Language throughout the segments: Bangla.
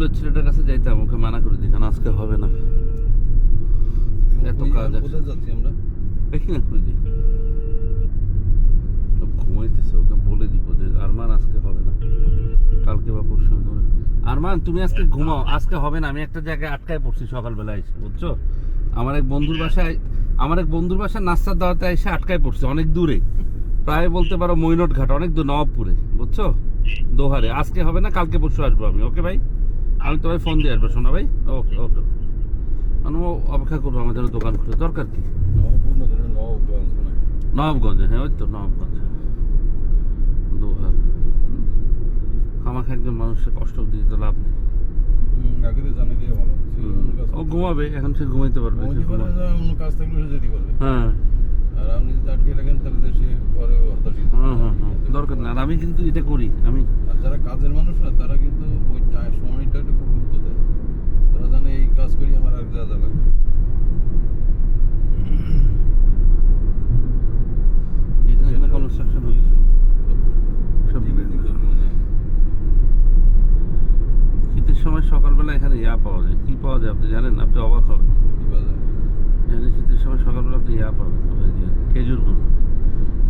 মঞ্জুলের ছেলেটার কাছে যাইতাম, ওকে মানা করে দিই, কারণ আজকে হবে না, এত কাজ আছে। কোথায় যাচ্ছি আমরা? দেখি না করে দিই, ঘুমাইতেছে, ওকে বলে দিব যে আরমান আজকে হবে না, কালকে বা পরশু। আরমান তুমি আজকে ঘুমাও, আজকে হবে না, আমি একটা জায়গায় আটকায় পড়ছি সকালবেলা এসে, বুঝছো? আমার এক বন্ধুর বাসায় নাস্তার দাওয়াতে এসে আটকায় পড়ছি, অনেক দূরে, প্রায় বলতে পারো মৈনট ঘাট, অনেক দূর, নবাবপুরে, বুঝছো, দোহারে। আজকে হবে না, কালকে পরশু আসবো আমি, ওকে ভাই? আমি তোমায় ফোন দিয়ে আসবো, শোনা ভাই? ওকে ওকে, আমি অপেক্ষা করবো, আমার জন্য দোকান খুলে, দরকার কি? নবাবগঞ্জে, হ্যাঁ ওই তো নবাবগঞ্জ, দোহার। আমাকে একজন মানুষের কষ্ট দিয়ে তো লাভ নেই। ও ঘুমাবে, এখন সে ঘুমাইতে পারবে। হ্যাঁ দরকার না। আর আমি কিন্তু এটা করি, আমি যারা কাজের মানুষ না, তারা কিন্তু ওই সময়টা খুব গুরুত্ব দেয়। তারা জানে এই কাজ করি আমার আর যা যা লাগবে। এখানে কনস্ট্রাকশন হয়েছে, শীতের সময় সকালবেলা এখানে পাওয়া যায়, কি পাওয়া যায় আপনি জানেন? আপনি অবাক হবেন। এখানে শীতের সময় সকালবেলা আপনি পাবেন, খেজুর গুড়।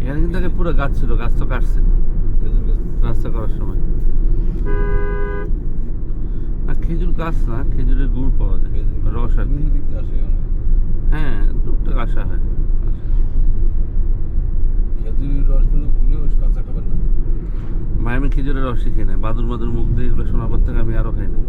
এখানে কিন্তু আগে পুরো গাছ ছিল, গাছ তো কাটছে রাস্তা করার সময়। না খেজুর গাছ না, খেজুরের গুড় পাওয়া যায়, রস আর কি। হ্যাঁ টুকটাক আসা হয়। খেজুরের রস কিন্তু ভুলেও কাঁচা খাবেন না ভাই, আমি খেজুরের রসই খাই না, বাদুর মাদুর মুখ দিয়ে এগুলো শোনার পর থেকে আমি আরো খাই না।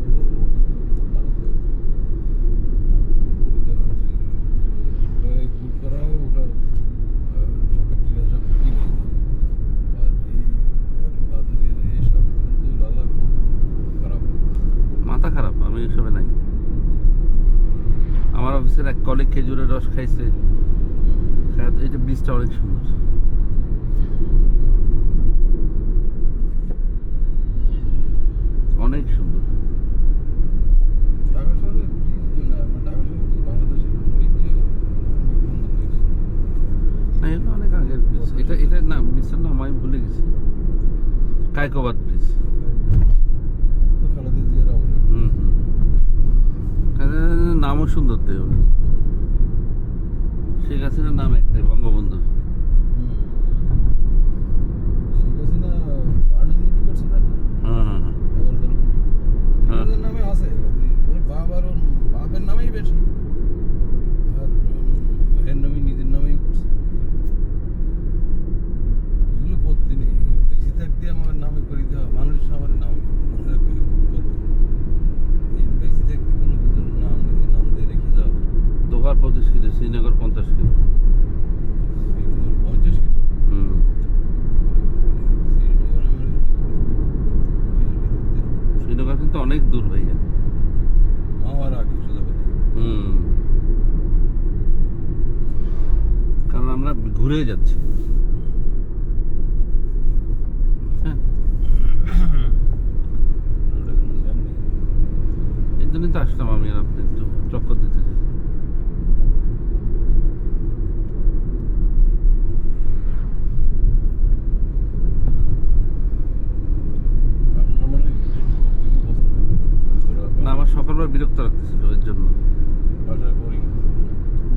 মাথা খারাপ, আমি এসবে নাই। আমার অফিসের এক কলিগ খেজুরের রস খাইছে, এটা বীজটা অনেক সুন্দর। অনেক সুন্দর। অনেক আগের ব্রিজ এটা, এটার নাম, ব্রিজটার নাম আমি ভুলে গেছি, কায়কোবাদ ব্রিজ। নামও সুন্দর দেয় উনি, শেখ হাসিনার নাম একটাই, বঙ্গবন্ধু। নামেই বেশি, আর এর নামই নিজের নামেই করছে। এগুলো করতে নেই, বেশি থাকতে আমার নামে করে দেওয়া, মানুষ আমার নাম মনে রাখবে, বেশি থাকতে কোনো কিছুর নাম নিজের নাম দিয়ে রেখে দেওয়া। দোহার 25 kilo, Srinagar 50 kilo. 50 kilo? Srinagar কিন্তু অনেক দূর ভাইয়া, আমার আগে সোজা কথা। কারণ আমরা ঘুরে যাচ্ছি। হ্যাঁ এই জন্যই তো আসলাম আমি আর আপনি একটু চক্কর দিতে চাই। না আমার সকালবেলা বিরক্ত লাগতেছিল, এর জন্য।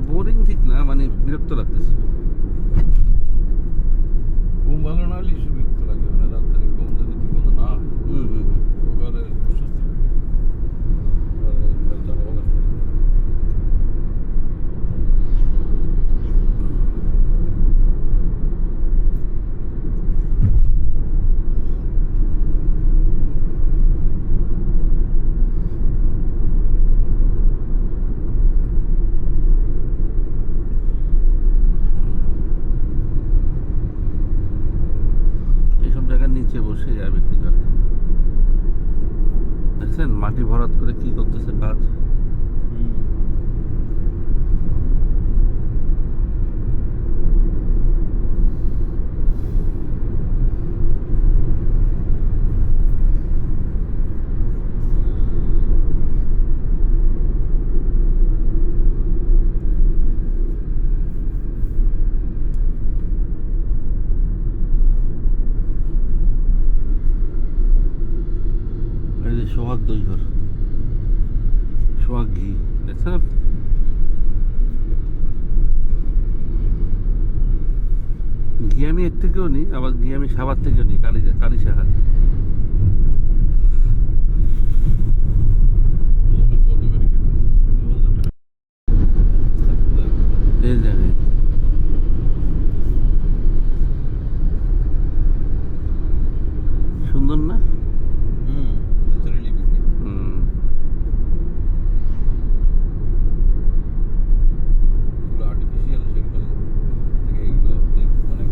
বোরিং ঠিক না, মানে বিরক্ত লাগতেছিল। ঘুম ভালো না হলে বিরক্ত লাগে, মানে রাত্রে ঘুম যদি ঠিক মতো না হয়, সকালে অসুস্থ লাগে। নিচে বসে বিক্রি করে, দেখছেন মাটি ভরাট করে কি করতেছে কাজ। সোহাগ দই ঘর। ঘি দেখছেন আপনি? ঘি আমি এর থেকেও নিই, আবার ঘি আমি সাবার থেকেও নিই, কালী সাহার। আমি কত করে কিনি? 2000 টাকা। এই জায়গায় সুন্দর না? Naturally beauty. হুম। এগুলো আর্টিফিশিয়াল, সেগুলো থেকে এগুলো অনেক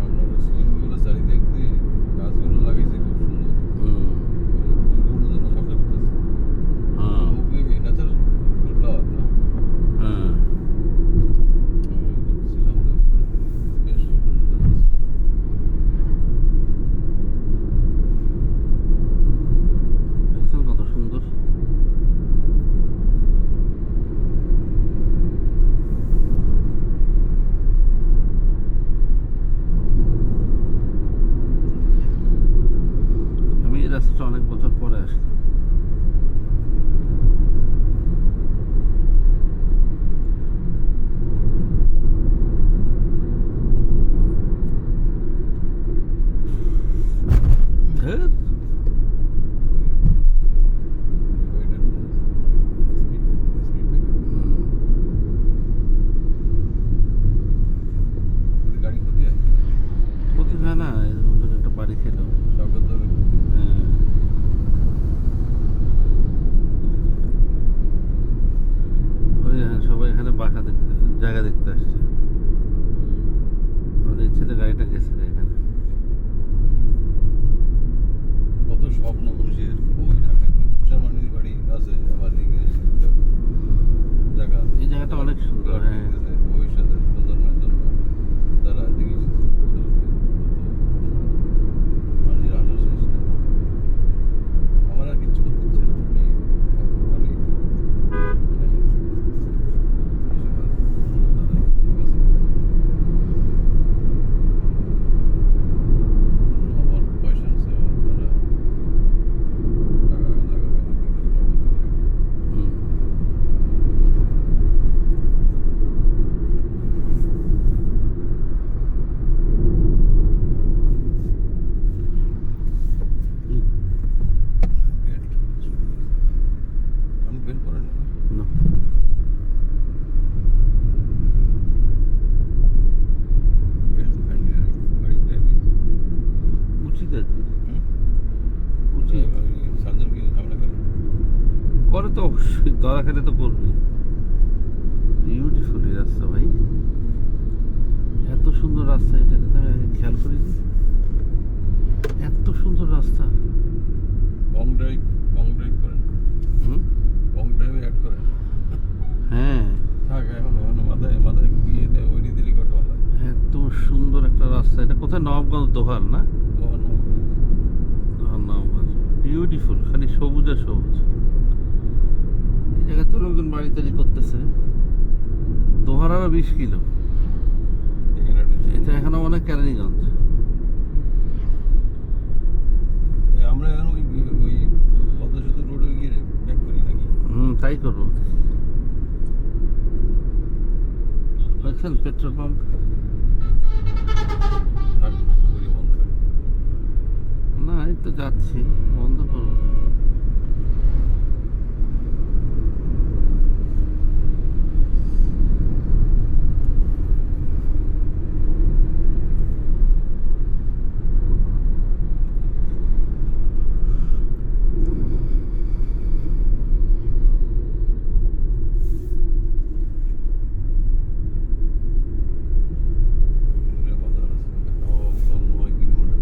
আমরা সিলিংগুলো চারিদিকে গাছগুলো লাগাইছে খুব সুন্দর। হুম। ফুলগুলো যেন ঝকঝক করতেছে। হ্যাঁ। ন্যাচারাল ফ্লাওয়ার না? হ্যাঁ। করতেছিলাম তো বেশ সুন্দর লাগছে। দেখছেন কত সুন্দর? আমি এই রাস্তাটা অনেক বছর পরে আসলাম। ধ্যাৎ। হুম। গাড়ি ক্ষতি হয় ক্ষতি হয় না, এরকম ধরে একটা বাড়ি খেল। সরকার ধরে হ্যাঁ। ওই সবাই এখানে বাসা দেখতে, জায়গা দেখতে আসছে। ওর ইচ্ছেতে গাড়িটা গেছে এখানে। কত স্বপ্ন মানুষের। ওই ঢাকায় কুশারমানির বাড়ি আছে, আবার এখানে জায়গা এই জায়গাটা অনেক সুন্দর। হ্যাঁ। ওই সাথে প্রজন্মের জন্য তারা এদিকে এসেছে। মানুষের আশা শেষ নেই। আমার আর কিচ্ছু করতে ইচ্ছে না। আমি মানে আমার পয়সা আছে, তারা টাকা জায়গা হুম। বেল্ট আমি বেল্ট পরে না। না। বেল্ট ফ্যান্ডি গাড়ি ড্রাইভিং উচিত আর কি, উচিত। সার্জন কি ঝামেলা করে? করে তো অবশ্যই, ধরা খেলে তো করবে। বিউটিফুল এই রাস্তা ভাই, এত সুন্দর রাস্তা, এটাতে তো আমি আগে খেয়াল করিনি। এত সুন্দর রাস্তা। বং ড্রাইভ করেন? হুম। বং ড্রাইভে অ্যাড করেন? হ্যাঁ। থাক, এখন মাথায় মাথায় গিয়ে দেয় ওই দিলি কত ভালো লাগে। এত সুন্দর একটা রাস্তা। এটা কোথায়? নবাবগঞ্জ, দোহার না? তখন দোহার নবাবগঞ্জ। বিউটিফুল, খালি সবুজ আর সবুজ। এই জায়গায় তো লোকজন বাড়ি তৈরি করতেছে। দোহার আরো 20 কিলো। এখানে এটা এখনো অনেক কেরানীগঞ্জ। আমরা এখন ওই ওই পদ্মা সেতু রোডে গিয়ে ব্যাক করি নাকি? তাই করবো। দেখছেন পেট্রোল পাম্প? থাক, করি বন্ধ করি। না, এই তো যাচ্ছি, বন্ধ করবো। বাজার আছে, তাও 9 কিলোমিটার।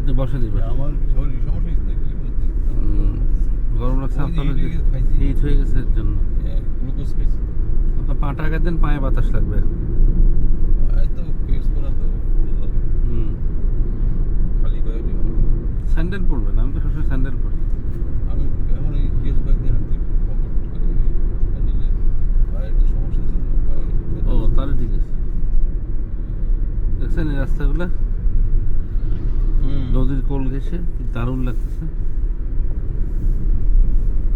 আপনি বসে দিবেন। আমার শরীর সমস্যা হয়েছে নাকি গরম লাগছে ওই যে আপনার? হিট হয়ে গেছে, খাইছি। হিট হয়ে গেছে এর জন্য। গ্লুকোজ খাইছি আপনার পা টাকা দেন, পায়ে বাতাস লাগবে। এই তো কেস করা তো বুঝলাম। হুম, খালি পায়ে নিয়ে স্যান্ডেল পরবেন, আমি তো সবসময় স্যান্ডেল পরি। আমি এখন এই কেস পায়ে দিয়ে হাঁটতে কমফোর্ট করি স্যান্ডেলে। পায়ে একটু সমস্যা আছে তো, পায়ে ও তাহলে ঠিক আছে। দেখছেন এই রাস্তাগুলো নদীর কোল ঘেঁষে কি দারুণ লাগতেছে।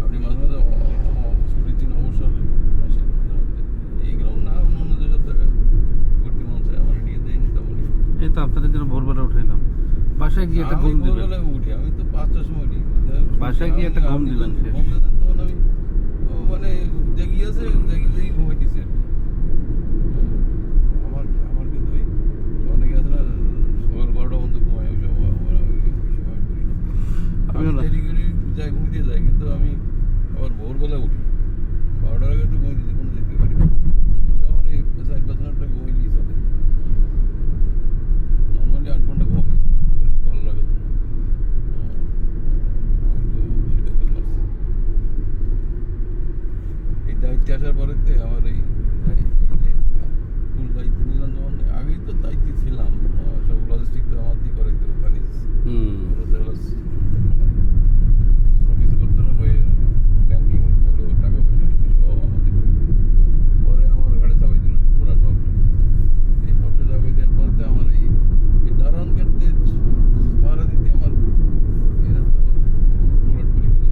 আপনি মাঝে মাঝে ছুটির দিন অবসর আসেন মাঝে মধ্যে এইগুলো না অন্য যেসব জায়গায় ঘুরতে মন চায় আমার নিয়ে দেয়নি তেমন। এই তো আপনাদের জন্য ভোরবেলা উঠাইলাম। বাসায় গিয়ে একটা ঘুম দিবেন। ভোরবেলায় উঠি, আমি তো 5টার সময় উঠি। বাসায় গিয়ে একটা ঘুম দিবেন। ঘুম দিতেন তখন আমি মানে জেগিয়েছে জেগিয়েই ঘুমাইতেছি আর কি। আমার কিন্তু ওই অনেকে আছে না সকাল 12টা পর্যন্ত ঘুমায়, ওই সময় ওই সময় আমি করি না। আমি আমিও না। দেরি করে যাই ঘুমিয়ে যাই, কিন্তু আমি আবার ভোরবেলা উঠি 12টার আগে তো ঘুমিয়ে কোনো যেতে পারি না। কিন্তু আমার এই 4-5 ঘন্টা ঘুমাইলেই চলে। নর্মালি 8 ঘন্টা ঘুমাই, শরীর ভালো লাগে তো না। আমি তো সেটা ফেল মারছি। এই দায়িত্বে আসার পরেতে আমার এই যে ফুল দায়িত্ব নিলাম, যখন আগেই তো দায়িত্বে ছিলাম, সব লজিস্টিক তো আমার দিয়ে করাইতো বানিস হুম, কোনো কিছু করতে না, ওই ব্যাংকিং হলো টাকা পয়সা সব আমাদের পরে আমার ঘাড়ে চাপাই দিল পুরা সবটা। এই সবটা চাপাই দেওয়ার পরেতে আমার এই দারোয়ান গাড়িতে ভাড়া দিতে আমার এরা তো উলট করে ফেলি।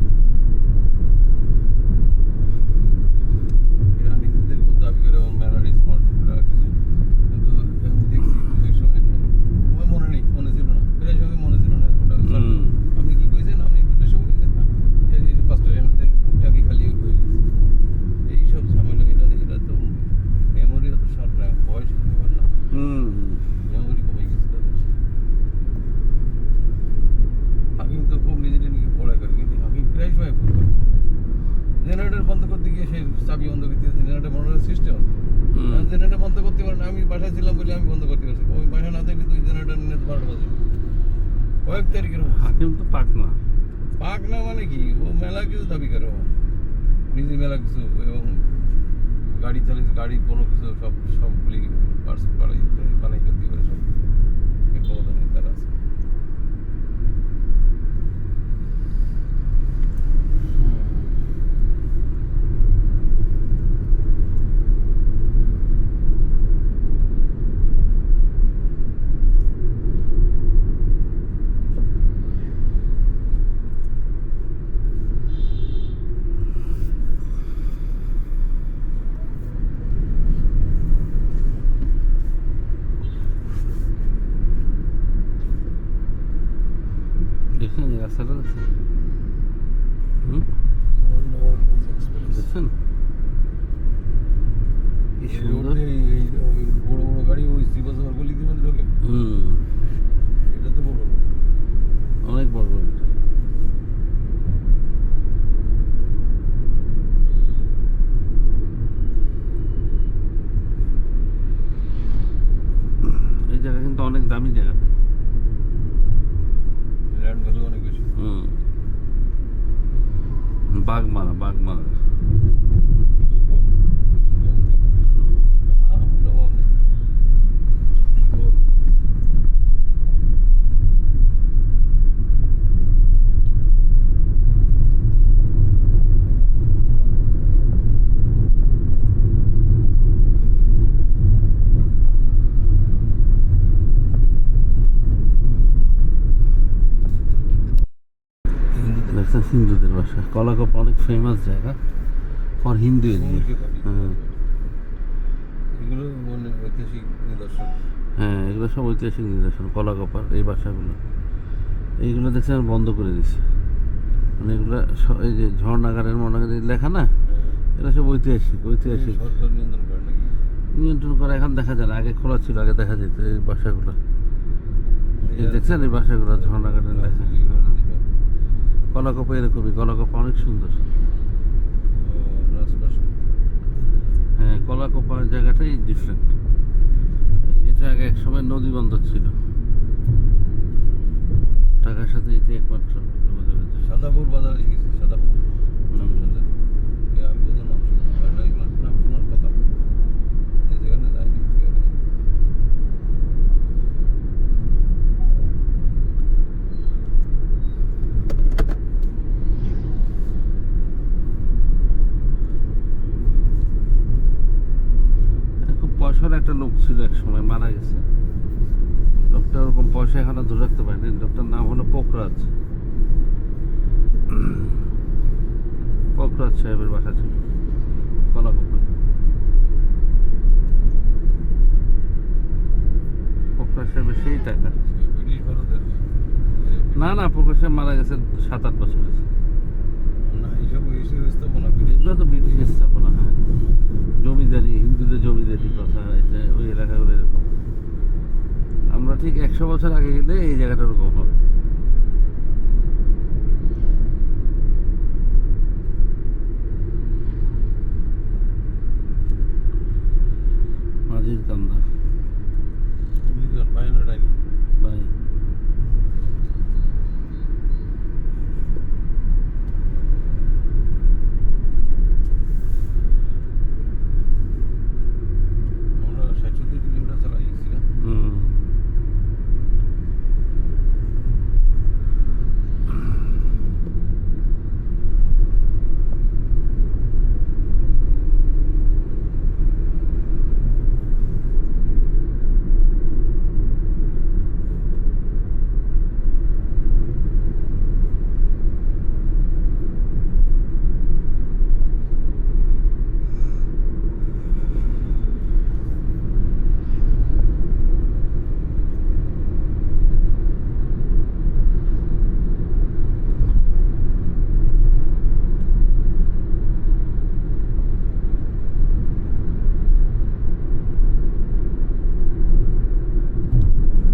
এরা নিজেদের খুব দাবি করে এবং মেলার স্মার্ট কিছু, কিন্তু আমি দেখছি এক সময় আমার মনে নেই, মনে ছিল না, প্রায় সময় মনে ছিল না ওটা। হুম। আপনি কি কইছেন? আপনি 2টার সময় কইছেন না, এই 5টার মধ্যে টাকি খালি হয়ে গেছে। এইসব ঝামেলা এরা তো মেমোরি অত শার্প না, বয়স ব্যাপার না, হুম, মেমোরি কমে গেছে তাদের। হাকিম তো খুব নিজে নিজে পড়াই করে, কিন্তু হাকিম প্রায় সময় ভুল করে। জেনারেটর বন্ধ করতে গিয়ে সেই চাবি বন্ধ করতে গেছে, জেনারেটর বন্ধ করার সিস্টেম আছে। হুম। জেনারেটর বন্ধ করতে পারে না, আমি বাসায় ছিলাম বলে আমি বন্ধ করতে পারছি। ওই বাসায় না থাকলে তো জেনারেটর নিয়ে 12টা বাজে। কয়েক তারিখের হাকিম তো পাক না। পাক না মানে কি, ও মেলা কিছু দাবি করে, ও নিজে মেলা কিছু, এবং গাড়ি চালিয়ে গাড়ির কোনো কিছু সবগুলি পার্টস বানাই ফেলতে পারে, সব এই ক্ষমতা নেই তার আছে। দেখছেন এই রাস্তাটা দেখছেন? হুম, দেখছেন কি এই সুন্দর। রোডে এই বড় বড় গাড়ি ওই শ্রীবাসবার গলিতে মধ্যে ঢোকে, হুম, এটা তো বড়। অনেক বড় বড়। এই জায়গা কিন্তু অনেক দামি জায়গা। ল্যান্ড ভ্যালু অনেক বেশি। হুম, বাগমারা বাগমারা। অভাব নেই। দেখছেন হিন্দুদের বাসা। কলাকপ অনেক ফেমাস জায়গা ফর হিন্দু। হ্যাঁ, এগুলো মানে ঐতিহাসিক নিদর্শন। হ্যাঁ, এগুলো সব ঐতিহাসিক নিদর্শন। কলাকপার এই বাসাগুলো, এইগুলো দেখছেন বন্ধ করে দিছে। মানে এগুলো এই যে ঝর্ণাগারের মনাগারে লেখা না, এগুলো সব ঐতিহাসিক ঐতিহাসিক। সরকার নিয়ন্ত্রণ করে নাকি? নিয়ন্ত্রণ করা এখন দেখা যায় না, আগে খোলা ছিল, আগে দেখা যেত এই বাসাগুলো। এই দেখছেন এই বাসাগুলো ঝর্ণাগারের লেখা। কলাকপা এরকমই, কলাকপা অনেক সুন্দর। হ্যাঁ, কলাকপার জায়গাটাই ডিফারেন্ট। এটা আগে এক সময় নদী বন্দর ছিল। বছর যোগাযোগ হয়েছে। সাদাপুর বাজারে গেছি, সাদাপুর নাম শুনছেন? আমি বোধ নাম শুনলাম, এগুলো নাম শোনার কথা। যেখানে যাইনি সেখানে খুব পয়সার একটা লোক ছিল, এক সময় মারা গেছে লোকটা। ওরকম পয়সা এখনো ধরে রাখতে পারেনি। লোকটার নাম হলো পোখরাজ। পোখরাজ সাহেবের বাসা ছিল কলাপুকুর। পোখরাজ সাহেবের সেই টাকা। ব্রিটিশ ভারতের না না, পোখরাজ সাহেব মারা গেছে 7-8 বছর হয়েছে। না, এইসব স্থাপনা এগুলো তো ব্রিটিশ স্থাপনা। হ্যাঁ, জমিদারি, হিন্দুদের জমিদারি কথা, এটা ওই এলাকাগুলো এরকম। আমরা ঠিক 100 বছর আগে গেলে এই জায়গাটা ওরকম হবে। মাঝির কান্দা বাইনা ডাইনি ভাই। আমরা 60-70 কিলোমিটার চালাই গেছিলাম। হুম।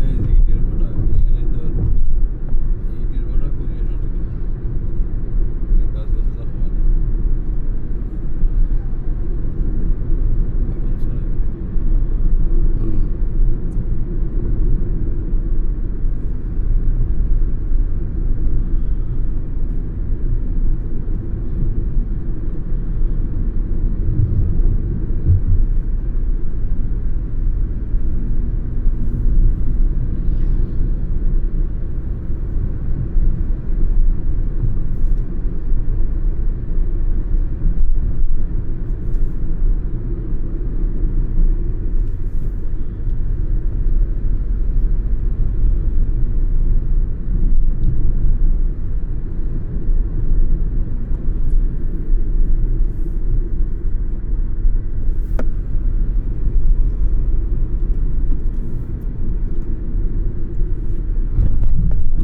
এই যে ইটের ভাটা, এখানে তো এই ইটের ভাটা খুবই নষ্ট করে। এই গাছ লাগানো হয় না। আগুন ছড়ায়। হুম।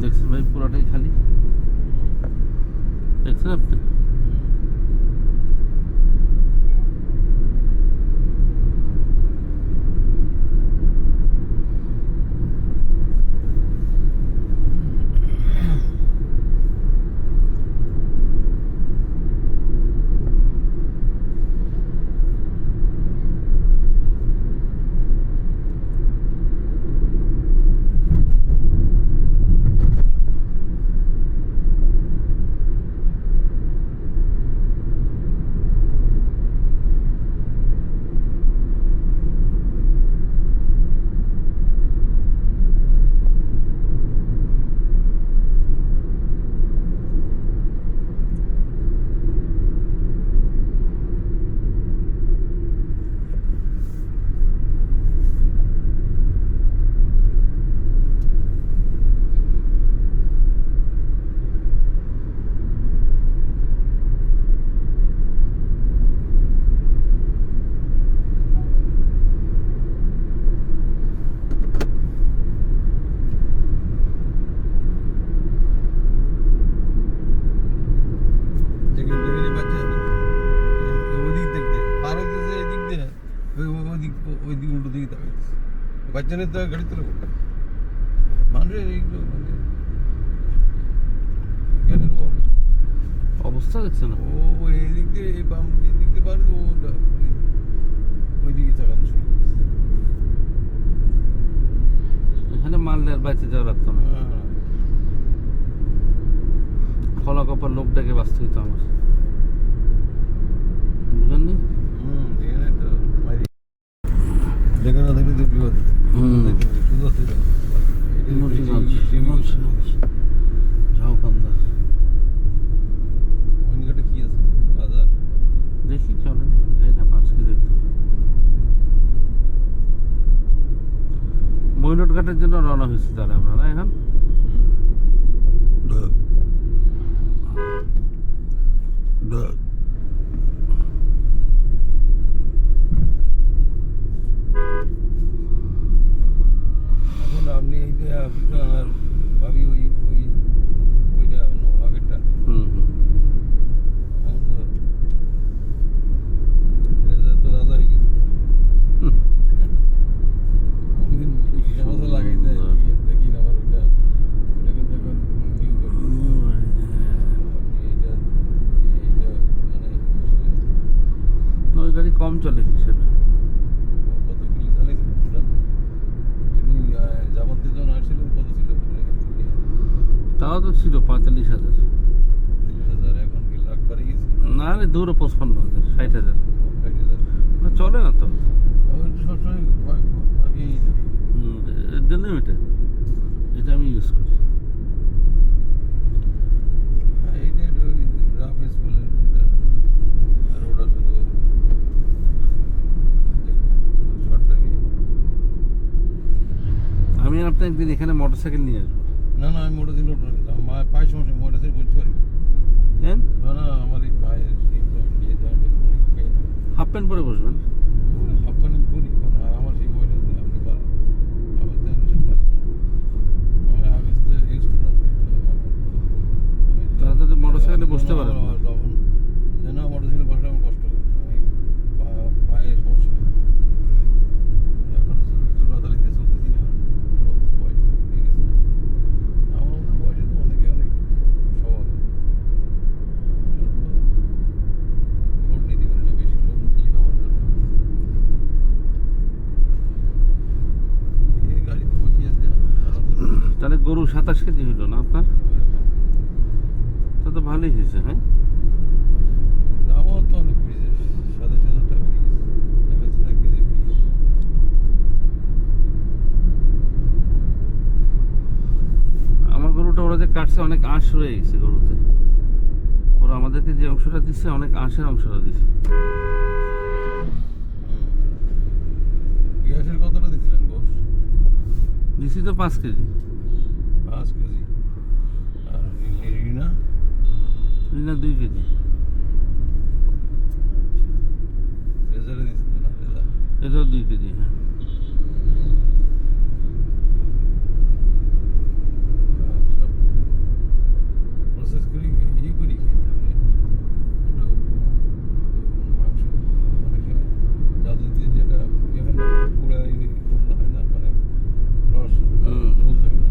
দেখছেন ভাই, পুরোটাই খালি। দেখছেন আপনি? বাচ্চাদের তো গাড়ি তুলে মানুষের এইগুলো মানে জ্ঞানের অভাব। অবস্থা দেখছেন না? ও এদিক দিয়ে এই বাম এদিক দিয়ে পারে তো ওই দিকে তাকানো শুরু করেছে। এখানে মারলে আর বাইতে যাওয়া রাখতো না। হ্যাঁ পর লোকটাকে বাঁচতে হইতো আমার, বুঝলেন নি? এখানে তো দেখা না থাকলে তো বিপদ। শুধু ঝাউকান্দা মহিনঘাটে কি আছে বাজার? দেখি চলেন, যাই না 5 কেজি তো। মইনট ঘাটের জন্য রওনা হয়েছে তাহলে আমরা, না এখন? এখন আপনি এইটা আর ভাবি ওই ওই ওইটা আগেরটা হুম হুম। এখন তো রেজা তো রাজা হয়ে গেছে। মশা লাগাই দেয়, দেখি না আমার ওইটা ওইটা কিন্তু এখন নিউ করে আপনি এইটা এইটা মানে ওই গাড়ি কম চলে হিসেবে। কত কিলো চালাইছে ওটা? এমনি যাবতীয় জন আসছিল কত ছিল? তাও তো ছিল 45,000। 30,000 এখন কি লাখ পারে গেছে? না রে, দূরও 55,000, 60,000 60,000 না, চলে না তো। আমার তো সবসময় আগেই থাকে। এর জন্য এটা আমি ইউজ করি। এইটা একটু রাফ এজ বলেন এটা, আর ওটা শুধু শর্ট টাইমে। আমি আর আপনি একদিন এখানে মোটরসাইকেল নিয়ে আসবো। না না আমি মোটর সাইকেল উঠবো না, আমার পায়ে সমস্যা, মোটর সাইকেল বুঝতে পারি না। কেন? না আমার এই পায়ে সেই নিয়ে জয়েন্ট অনেক পেন। হাফ প্যান্ট পরে বসবেন। হাফ প্যান্ট করি কারণ আর আমার সেই বয়স আছে, আপনি পারেন, আমার তো এমনি সব পারি না। আমি আগে তো ইউজ টু না তো তারা তো মোটরসাইকেলে বসতে পারেন না। তখন না মোটরসাইকেলে বসলে আমার কষ্ট হয়, আমি পায়ে সমস্যা হয়। এখন চোরাতালিতে চলতেছি না, বয়স হয়ে গেছে না। আমার মতো বয়সে তো অনেকে অনেক সবল, লোড নিতে পারি না, বেশি লোড নিলে আমার জন্য এই গাড়িতে বসে আছে আমার জন্য তাহলে গরু 27 কেজি হইল না আপনার? তা তো ভালোই হয়েছে। হ্যাঁ, দামও তো অনেক বেড়ে যায়, 27,000 টাকা বেড়ে গেছে, 1,000 টাকা কেজি বেড়ে গেছে। আমার গরুটা ওরা যে কাটছে অনেক আঁশ রয়ে গেছে গরুতে। ওরা আমাদেরকে যে অংশটা দিচ্ছে অনেক আঁশের অংশটা দিচ্ছে। গ্যাসের কতটা দিচ্ছিলেন গোস? দিছি তো 5 কেজি। 5 কেজি। আর রিনা? না 2 কেজি। রেজারে দিচ্ছিল না রেজা? এটাও 2 কেজি। হ্যাঁ, সব প্রসেস করি ইয়ে করি খাই না আপনি একটু মাংস অনেক সময় জাদু দিয়ে যেটা এখানে পুরা করলে হয় না, মানে রস রোল থাকে না,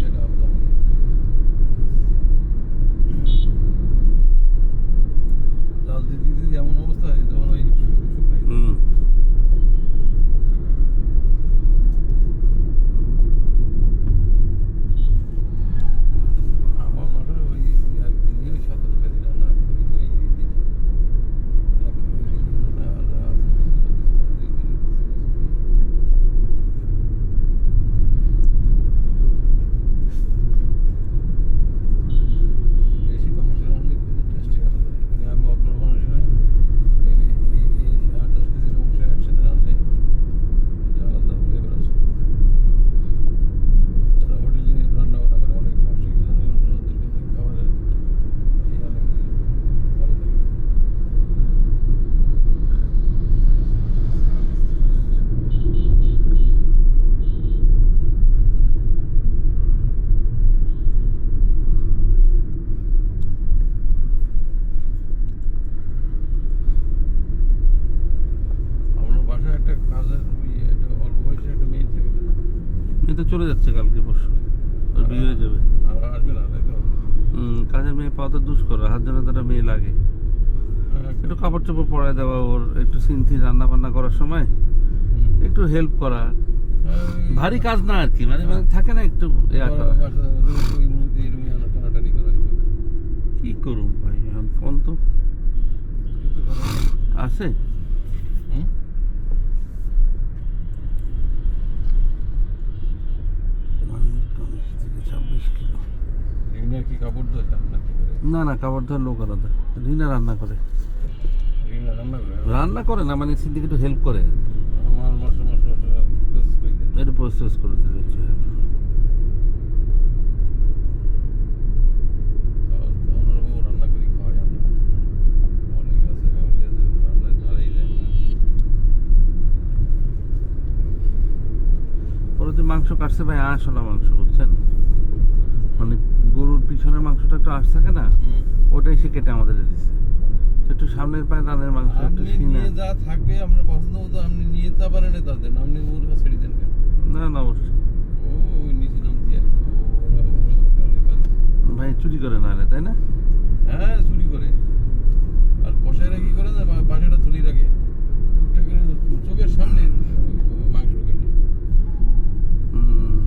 এটা আলাদা মজা। জাল দিতে দিতে এমন অবস্থা হয় যখন ওই শুকনাই হুম। আমার মাঠে ওই একদিনই ওই 17 কেজি রান্না করি ওই দিন বেশি মাংস রান্না কিন্তু টেস্টই আলাদা। মানে আমি আপনার মানুষ হয় এই 8-10 কেজির মাংস একসাথে রান্নলে এটা আলাদা ফ্লেভার আছে। যারা হোটেলে রান্না বান্না করে অনেক মাংস ওদের কিন্তু খাবারের এই অনেক ভালো থাকে। আপনার বাসায় একটা কাজের একটা অল্প বয়সে একটা মেয়ে থাকে না? এই তো চলে যাচ্ছে কালকে পরশু, ওর বিয়ে হয়ে যাবে। আর আসবে না তাই তো? কাজের মেয়ে পাওয়া তো দুষ্কর, হাত জন্য তো একটা মেয়ে লাগে। একটু কাপড় চোপড় পরায় দেওয়া, ওর একটু সিনথি রান্না বান্না করার সময় একটু হেল্প করা, ভারী কাজ না আর কি, মানে থাকে না একটু ইয়া করা। বাসা রুম টানাটানি করা করুন ভাই এখন কোন তো কিছু করার নেই। আছে হুম? মানির কামিজ থেকে 26 কিলো। রিনার কি কাপড় ধোয় না কি করে? না না কাপড় ধোয়ার লোক আলাদা। রিনা রান্না করে। রিনা রান্না করে? রান্না করে না মানে সিদ্দিক একটু হেল্প করে, আমার মশলা প্রসেস করে দেয়। একটু প্রসেস করে দিলে হচ্ছে। আমরা বউ রান্না করি খাওয়াই আমরা। অনেক আছে ফ্যামিলি আছে রান্নায় ধারেই যায় না। পরে যে মাংস কাটছে ভাই আঁশওয়ালা মাংস বুঝছেন, মানে গরুর পিছনের মাংসটা একটু আঁশ থাকে না, ওটাই সে কেটে আমাদের দিচ্ছে। তো একটু সামনের পায়ে রানের মাংস একটু আপনি সিনা। নিয়ে যা থাকবে আমরা পছন্দ মতো আপনি নিয়ে তা পারেন না তাদের আপনি ওর কাছে ছেড়ে দেন কেন? না না অবশ্যই ওই নিচে নাম দিয়ে ভাই চুরি করে না রে, তাই না? হ্যাঁ চুরি করে। আর কষাইরা কি করে না বাসাটা তুলি রাখে টুকটাক করে চোখের সামনে মাংস ঢুকে নেয়। হুম,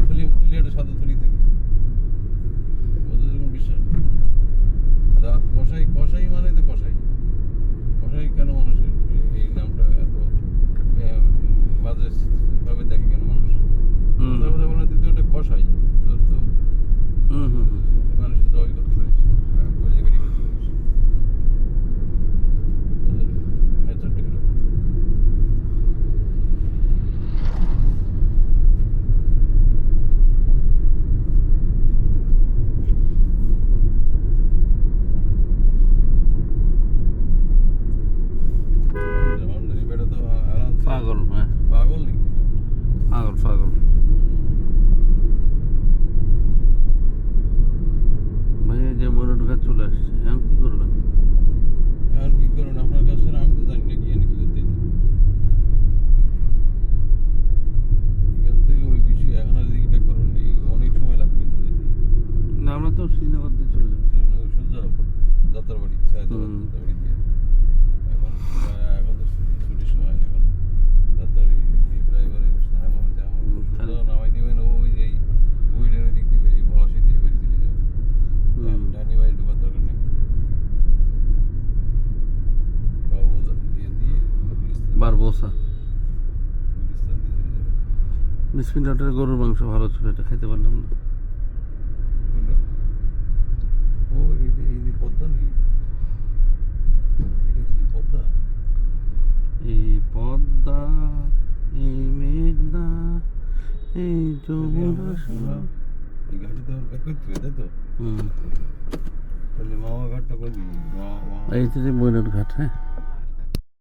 তুলি একটা সাদা তুলি থাকে ওদের কোনো বিশ্বাস নেই। রাত কষাই মানে তো কষাই কেন মানুষের এই নামটা এত বাজে ভাবে দেখে কেন মানুষ? হুম, কথা কথা বলে তুই তো একটা কষাই তোর তো হুম, হুম, হুম। মানুষের জয় করতে পারিস গড়ি করতে পারিস ওদের নেচারটা এরকম। আমদানি বেটা তো আরামসে পাগল, হ্যাঁ পাগল নাকি? পাগল পাগল। ভাই এই যে ময়ূরঘাট চলে আসছে, এখন কি করবেন? এখন কি করুন আপনার কাছে আমি তো জানি না কি এনে কি করতে এখান থেকে ওই বিষয়ে এখন আর এদিকে ব্যাক করুন অনেক সময় লাগবে কিন্তু যেতে। না আমরা তো শ্রীনগর দিয়ে চলে যাবো। সোজা যাত্রাবাড়ি সায়দাবাদ হুম। যাত্রাবাড়ি দিয়ে এখন তো ছুটির সময় এখন যাত্রাবাড়ি প্রায় এবারে সোজা নামাই দেবেন ওই যে বুয়েটের ওই দিক দিয়ে বেরিয়ে পলাশি দিয়ে বেরিয়ে চলে যাবে। হুম। ডানি বাড়ি ঢোকার দরকার নেই বাবুবাজার দিয়ে বারবোসা গুলিস্তান দিয়ে চলে যাবে। মিসপিন রোডের গরুর মাংস ভালো ছিল, এটা খাইতে পারলাম না। কোনটা? ও এই পদ্মা নাকি? এটা কি পদ্মা? এই পদ্মা, এই মেঘনা, এই যমুনা। এই ঘাটে তো ব্যাক করতে হবে তাই তো? হুম, তাহলে মামা ঘাটটা করে দিবি এই যে ময়ূর ঘাট, হ্যাঁ